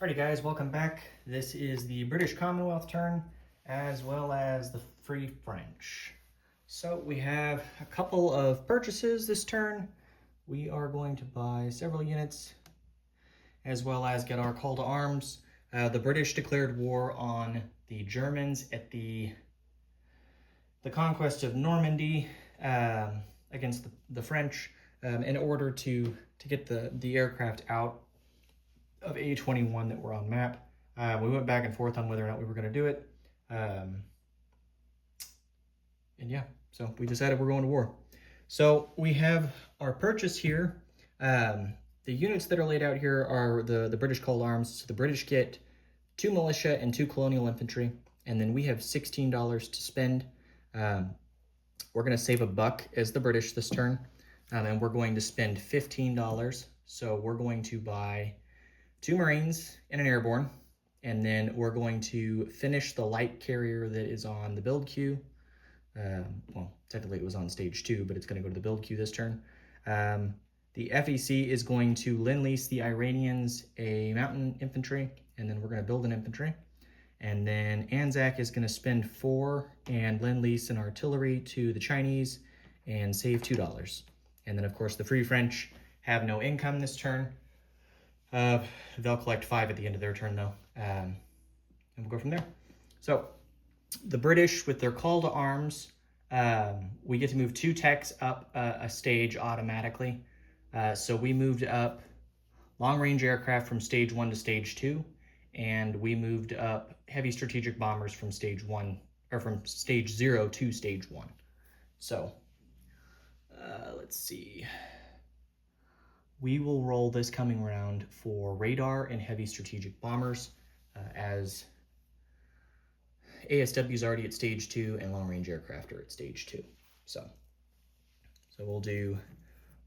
Alrighty guys, welcome back. This is the British Commonwealth turn, as well as the Free French. So we have a couple of purchases this turn. We are going to buy several units, as well as get our call to arms. The British declared war on the Germans at the conquest of Normandy against the French in order to get the aircraft out of A21 that were on map. We went back and forth on whether or not we were going to do it. And yeah, so we decided we're going to war. So we have our purchase here. The units that are laid out here are the British call to arms. So the British get 2 militia and 2 colonial infantry. And then we have $16 to spend. We're going to save $1 as the British this turn. And we're going to spend $15. So we're going to buy 2 Marines and an airborne, and then we're going to finish the light carrier that is on the build queue. Well, technically it was on stage 2, but it's going to go to the build queue this turn. The FEC is going to lend-lease the Iranians a mountain infantry, and then we're going to build an infantry. And then ANZAC is going to spend 4 and lend-lease an artillery to the Chinese and save $2. And then, of course, the Free French have no income this turn. They'll collect 5 at the end of their turn, though, and we'll go from there. So the British, with their call to arms, we get to move 2 techs up a stage automatically. So we moved up long-range aircraft from stage 1 to stage 2, and we moved up heavy strategic bombers from stage 1, or from stage 0 to stage 1. So let's see. We will roll this coming round for radar and heavy strategic bombers, as ASW is already at stage 2 and long-range aircraft are at stage 2. So we'll do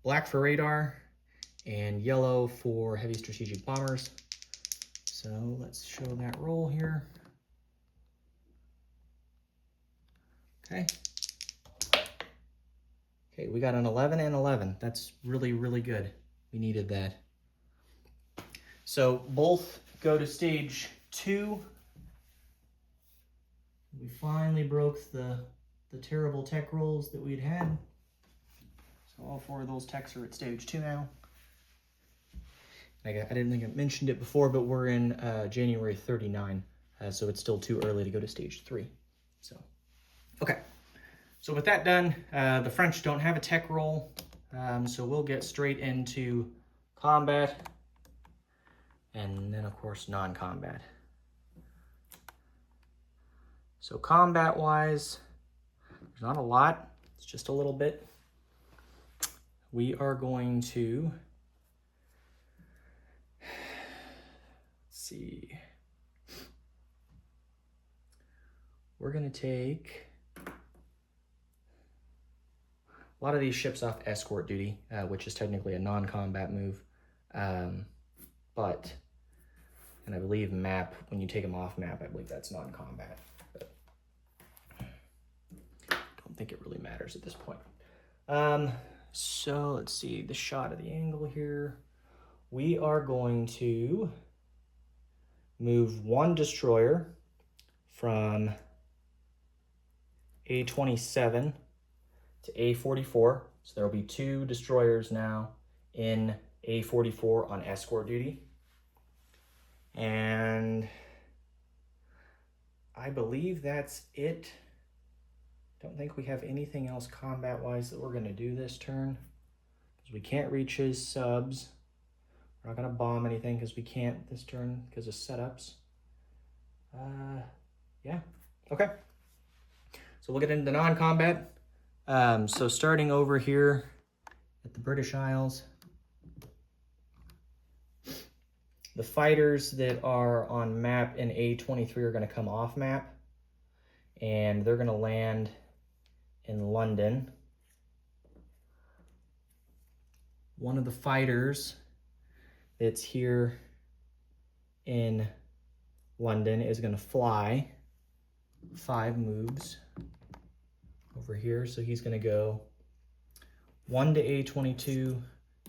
black for radar and yellow for heavy strategic bombers. So let's show that roll here. Okay, we got an 11 and 11. That's really, really good. We needed that. So both go to stage 2. We finally broke the terrible tech rolls that we'd had. So all 4 of those techs are at stage 2 now. I didn't think I mentioned it before, but we're in January 39, so it's still too early to go to stage 3. So, okay. So with that done, the French don't have a tech roll. So we'll get straight into combat, and then of course non-combat. So combat-wise, there's not a lot, it's just a little bit. We are going to, let's see, we're going to take a lot of these ships off escort duty, which is technically a non-combat move. But, and I believe map, when you take them off map, I believe that's non-combat. But I don't think it really matters at this point. So let's see the shot of the angle here. We are going to move 1 destroyer from A27 to A44, so there will be 2 destroyers now in A44 on escort duty. And I believe that's it. Don't think we have anything else combat-wise that we're going to do this turn, because we can't reach his subs. We're not going to bomb anything because we can't this turn because of setups. Yeah, okay. So we'll get into the non-combat. So starting over here at the British Isles, the fighters that are on map in A23 are going to come off map, and they're going to land in London. One of the fighters that's here in London is going to fly 5 moves over here. So he's going to go 1 to A22,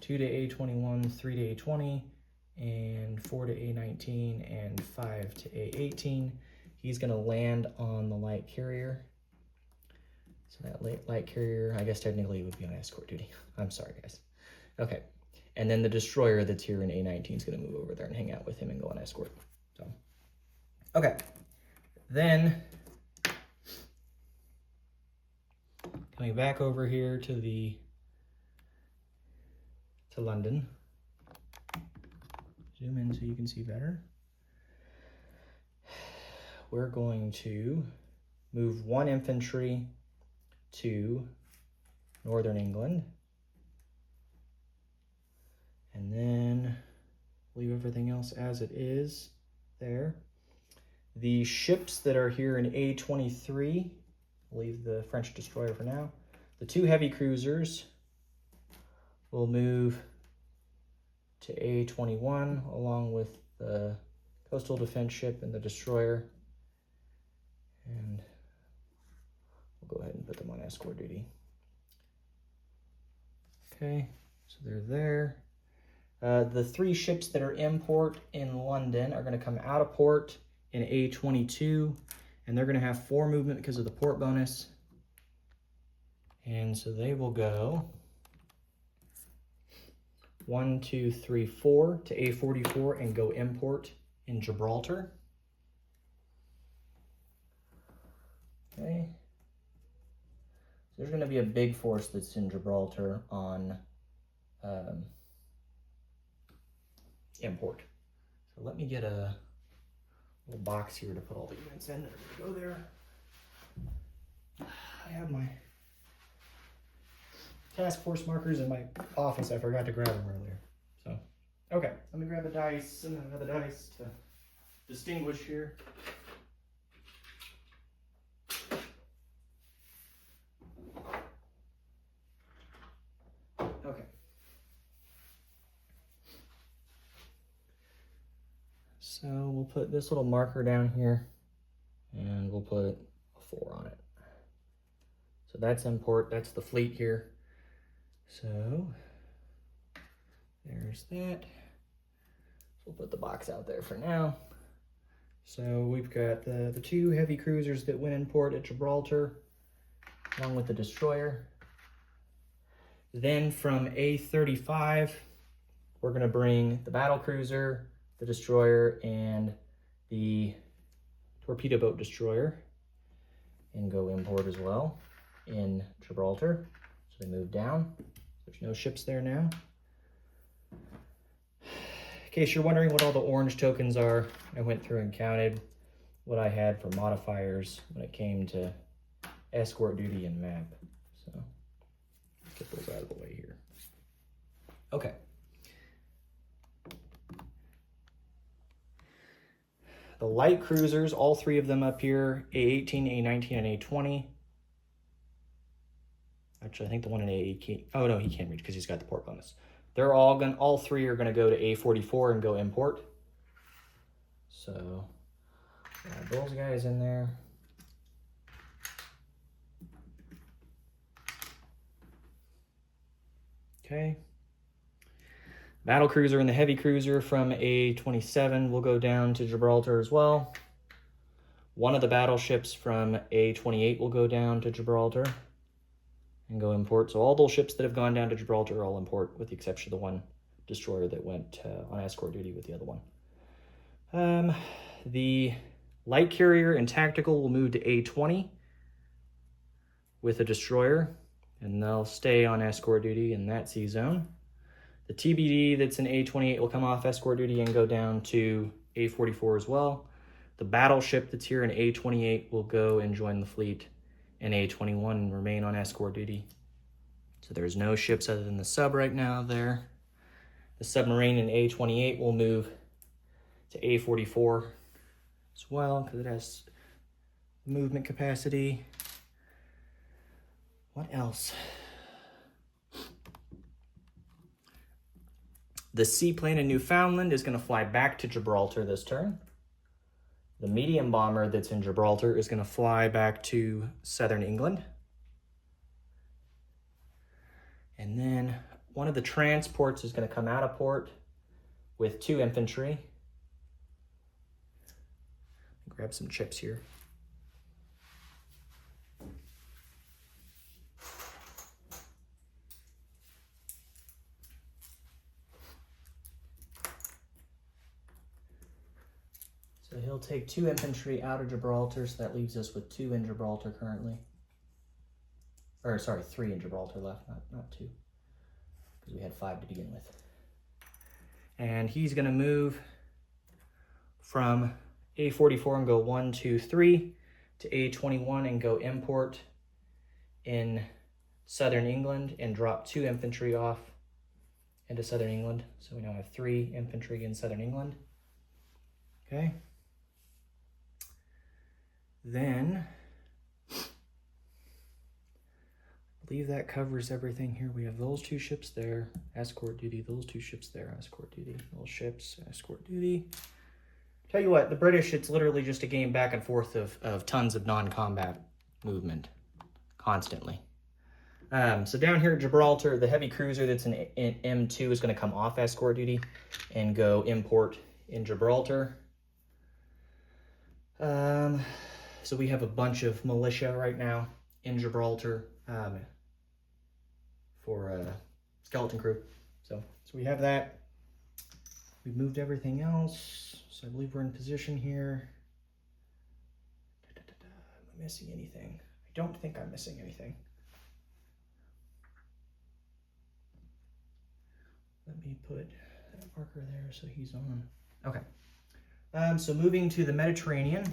2 to A21, 3 to A20, and 4 to A19 and 5 to A18. He's going to land on the light carrier. So that light carrier, I guess technically would be on escort duty. I'm sorry, guys. Okay. And then the destroyer that's here in A19 is going to move over there and hang out with him and go on escort. So, okay. Then, coming back over here to London. Zoom in so you can see better. We're going to move 1 infantry to Northern England. And then leave everything else as it is there. The ships that are here in A23, leave the French destroyer for now. The 2 heavy cruisers will move to A21 along with the coastal defense ship and the destroyer. And we'll go ahead and put them on escort duty. Okay, so they're there. The 3 ships that are in port in London are going to come out of port in A22, and they're going to have 4 movement because of the port bonus. And so they will go 1, 2, 3, 4 to A44 and go import in Gibraltar. Okay. So there's going to be a big force that's in Gibraltar on import. So let me get a little box here to put all the units in that are going to go there. I have my task force markers in my office. I forgot to grab them earlier. So, okay, let me grab a dice and another dice to distinguish here. Okay. So we'll put this little marker down here and we'll put a 4 on it. So that's import, that's the fleet here. So there's that. We'll put the box out there for now. So we've got the 2 heavy cruisers that went in port at Gibraltar, along with the destroyer. Then from A35, we're going to bring the battle cruiser, the destroyer, and the torpedo boat destroyer, and go import as well in Gibraltar. So they move down. There's no ships there now. In case you're wondering what all the orange tokens are, I went through and counted what I had for modifiers when it came to escort duty and map. So let's get those out of the way here. Okay. The light cruisers, all 3 of them up here, A18, A19, and A20. Actually, I think the one in A18, oh no, he can't reach because he's got the port bonus. They're all 3 are gonna go to A44 and go import. So, add those guys in there. Okay. Battle cruiser and the heavy cruiser from A27 will go down to Gibraltar as well. One of the battleships from A28 will go down to Gibraltar and go import. So all those ships that have gone down to Gibraltar are all import, with the exception of the one destroyer that went on escort duty with the other one. The light carrier and tactical will move to A20 with a destroyer, and they'll stay on escort duty in that sea zone. The TBD that's in A28 will come off escort duty and go down to A44 as well. The battleship that's here in A28 will go and join the fleet in A21 and remain on escort duty. So there's no ships other than the sub right now there. The submarine in A28 will move to A44 as well because it has movement capacity. What else? The seaplane in Newfoundland is going to fly back to Gibraltar this turn. The medium bomber that's in Gibraltar is going to fly back to southern England. And then one of the transports is going to come out of port with 2 infantry. Grab some chips here. So he'll take 2 infantry out of Gibraltar, so that leaves us with 2 in Gibraltar currently. Or sorry, 3 in Gibraltar left, not 2, because we had 5 to begin with. And he's going to move from A44 and go 1, 2, 3 to A21 and go import in southern England and drop 2 infantry off into southern England. So we now have 3 infantry in southern England. Okay. Then, I believe that covers everything here. We have those 2 ships there, escort duty, those 2 ships there, escort duty, those ships, escort duty. Tell you what, the British, it's literally just a game back and forth of tons of non-combat movement, constantly. So down here at Gibraltar, the heavy cruiser that's in M2 is going to come off escort duty and go import in Gibraltar. So we have a bunch of militia right now in Gibraltar for skeleton crew. So we have that. We've moved everything else. So I believe we're in position here. Am I missing anything? I don't think I'm missing anything. Let me put that marker there so he's on. Okay. So moving to the Mediterranean.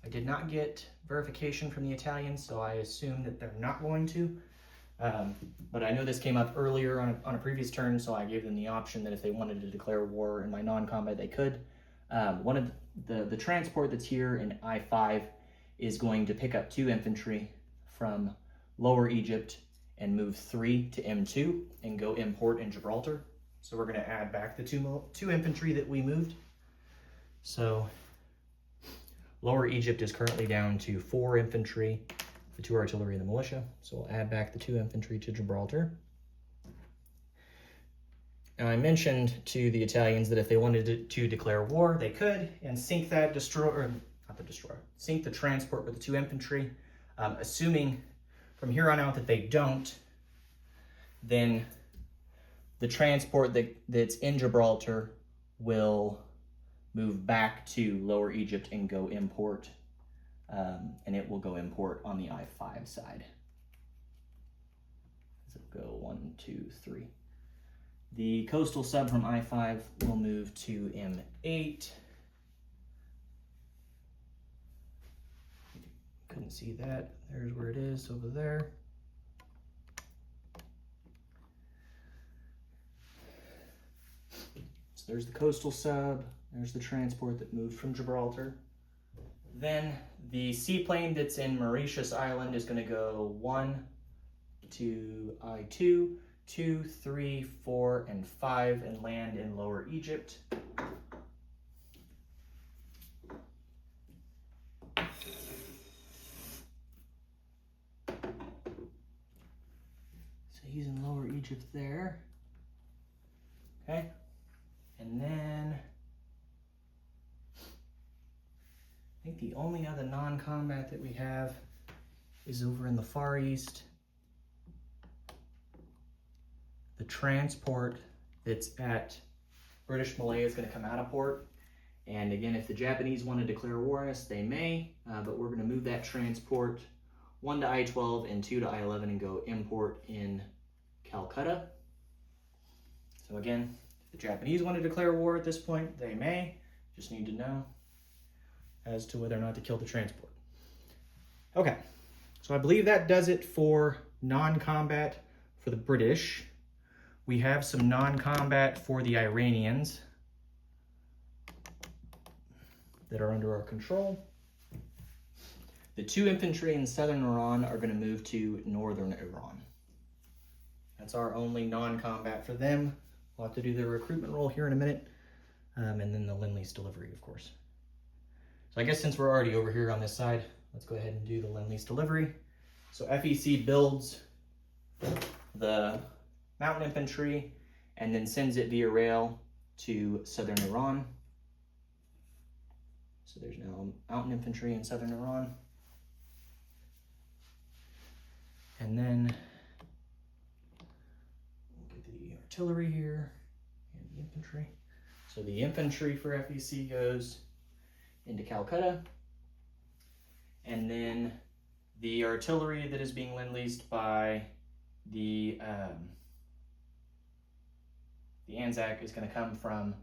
I did not get verification from the Italians, so I assume that they're not going to. But I know this came up earlier on a previous turn, so I gave them the option that if they wanted to declare war in my non-combat, they could. One of the transport that's here in I-5 is going to pick up 2 infantry from Lower Egypt and move 3 to M2 and go import in Gibraltar. So we're going to add back the 2 infantry that we moved. So Lower Egypt is currently down to 4 infantry, the 2 artillery and the militia. So we'll add back the 2 infantry to Gibraltar. Now I mentioned to the Italians that if they wanted to declare war, they could, and sink that sink the transport with the 2 infantry. Assuming from here on out that they don't, then the transport that's in Gibraltar will move back to Lower Egypt and go import, and it will go import on the I-5 side. So go 1, 2, 3. The coastal sub from I-5 will move to M8. Couldn't see that. There's where it is over there. So there's the coastal sub. There's the transport that moved from Gibraltar. Then the seaplane that's in Mauritius Island is going to go 1 to I-2, 2, 3, 4, and 5 and land in Lower Egypt. So he's in Lower Egypt there. Okay. And then I think the only other non-combat that we have is over in the Far East. The transport that's at British Malaya is going to come out of port. And again, if the Japanese want to declare war on us, they may, but we're going to move that transport 1 to I-12 and 2 to I-11 and go import in Calcutta. So again, if the Japanese want to declare war at this point, they may. Just need to know as to whether or not to kill the transport. Okay, so I believe that does it for non-combat for the British. We have some non-combat for the Iranians that are under our control. The 2 infantry in southern Iran are going to move to northern Iran. That's our only non-combat for them. We'll have to do the recruitment roll here in a minute, and then the Lend-Lease delivery, of course. So I guess since we're already over here on this side, let's go ahead and do the Lend-Lease delivery. So FEC builds the mountain infantry and then sends it via rail to southern Iran. So there's now mountain infantry in southern Iran. And then we'll get the artillery here and the infantry. So the infantry for FEC goes into Calcutta. And then the artillery that is being lend-leased by the ANZAC is going to come from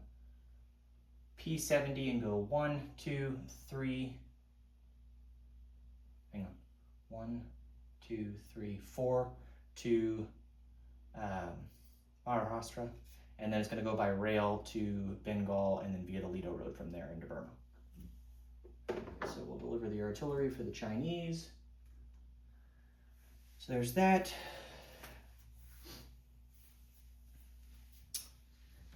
P70 and go 1, 2, 3. Hang on. 1, 2, 3, 4 to Maharashtra. And then it's going to go by rail to Bengal and then via the Lido Road from there into Burma. So we'll deliver the artillery for the Chinese. So there's that.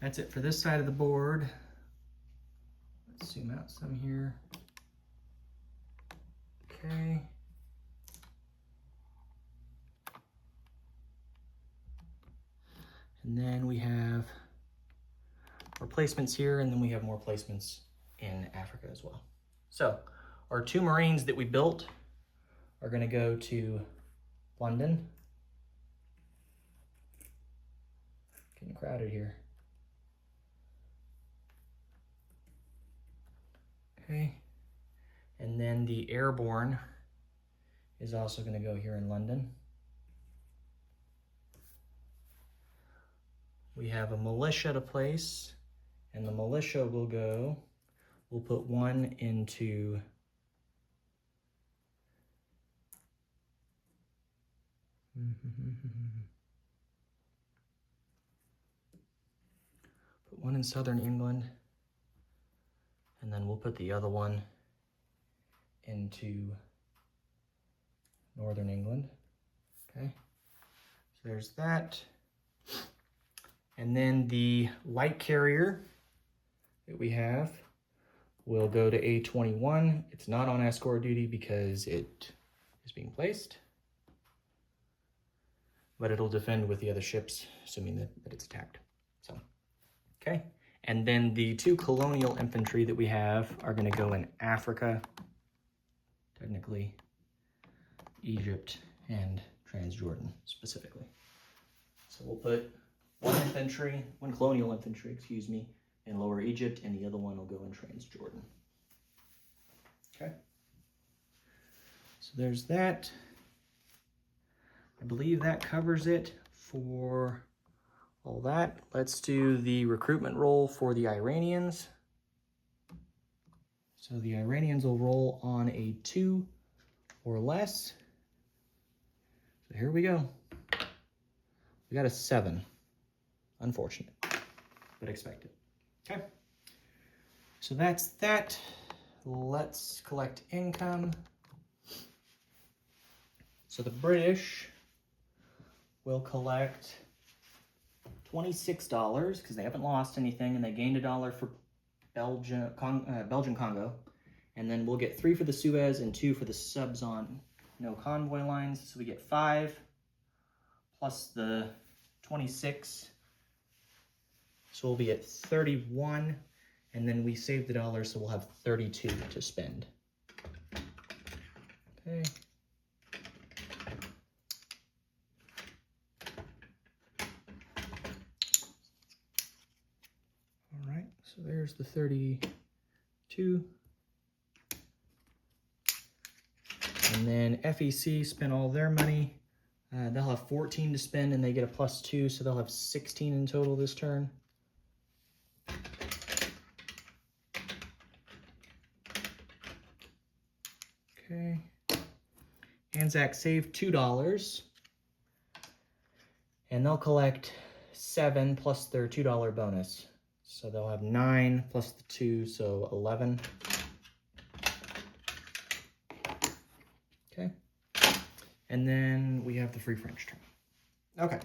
That's it for this side of the board. Let's zoom out some here. Okay. And then we have our placements here, and then we have more placements in Africa as well. So our 2 Marines that we built are going to go to London. Getting crowded here. Okay. And then the airborne is also going to go here in London. We have a militia to place, and the militia will go, we'll put 1 into put 1 in southern England, and then we'll put the other one into northern England. Okay, so there's that. And then the light carrier that we have will go to A21. It's not on escort duty because it is being placed, but it'll defend with the other ships, assuming that it's attacked. So, okay. And then the 2 colonial infantry that we have are going to go in Africa, technically Egypt and Transjordan specifically. So we'll put 1 colonial infantry, excuse me, in Lower Egypt, and the other one will go in Transjordan. Okay. So there's that. I believe that covers it for all that. Let's do the recruitment roll for the Iranians. So the Iranians will roll on a 2 or less. So here we go. We got a 7. Unfortunate, but expected. Okay, so that's that. Let's collect income. So the British will collect $26 because they haven't lost anything, and they gained $1 for Belgian Congo, and then we'll get 3 for the Suez and 2 for the subs on no convoy lines. So we get 5 plus the 26. So we'll be at 31, and then we saved $1, so we'll have 32 to spend. Okay. All right, so there's the 32. And then FEC spent all their money. They'll have 14 to spend, and they get a +2, so they'll have 16 in total this turn. Okay. ANZAC saved $2, and they'll collect 7 plus their $2 bonus. So they'll have 9 plus the 2, so 11. Okay. And then we have the Free French turn. Okay.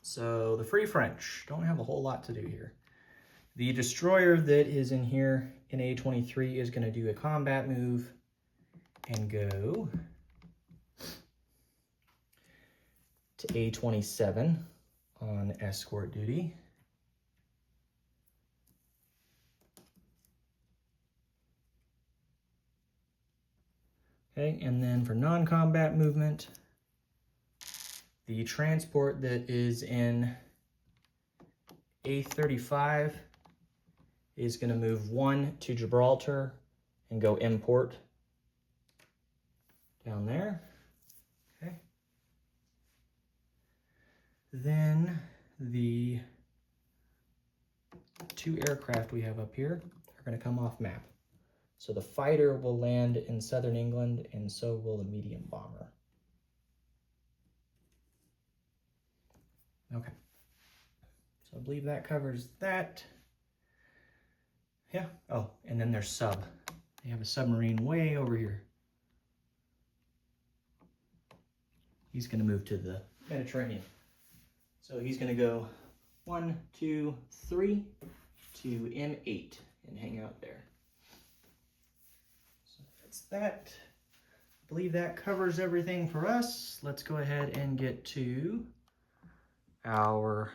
So the Free French don't have a whole lot to do here. The destroyer that is in here in A23 is going to do a combat move and go to A27 on escort duty. Okay, and then for non-combat movement, the transport that is in A35 is going to move 1 to Gibraltar and go import down there. Okay. Then the 2 aircraft we have up here are going to come off map. So the fighter will land in southern England, and so will the medium bomber. Okay. So I believe that covers that. Yeah. Oh, and then there's sub. They have a submarine way over here. He's going to move to the Mediterranean. So he's going to go 1, 2, 3 to M8 and hang out there. So that's that. I believe that covers everything for us. Let's go ahead and get to our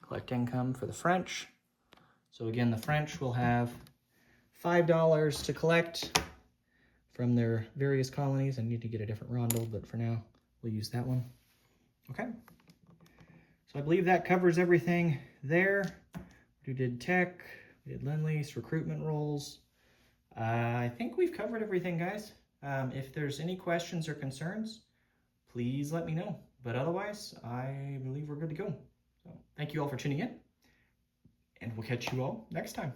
collect income for the French. So again, the French will have $5 to collect from their various colonies. I need to get a different rondel, but for now, we'll use that one. Okay. So I believe that covers everything there. We did tech, we did Lend-Lease, recruitment roles. I think we've covered everything, guys. If there's any questions or concerns, please let me know. But otherwise, I believe we're good to go. So thank you all for tuning in, and we'll catch you all next time.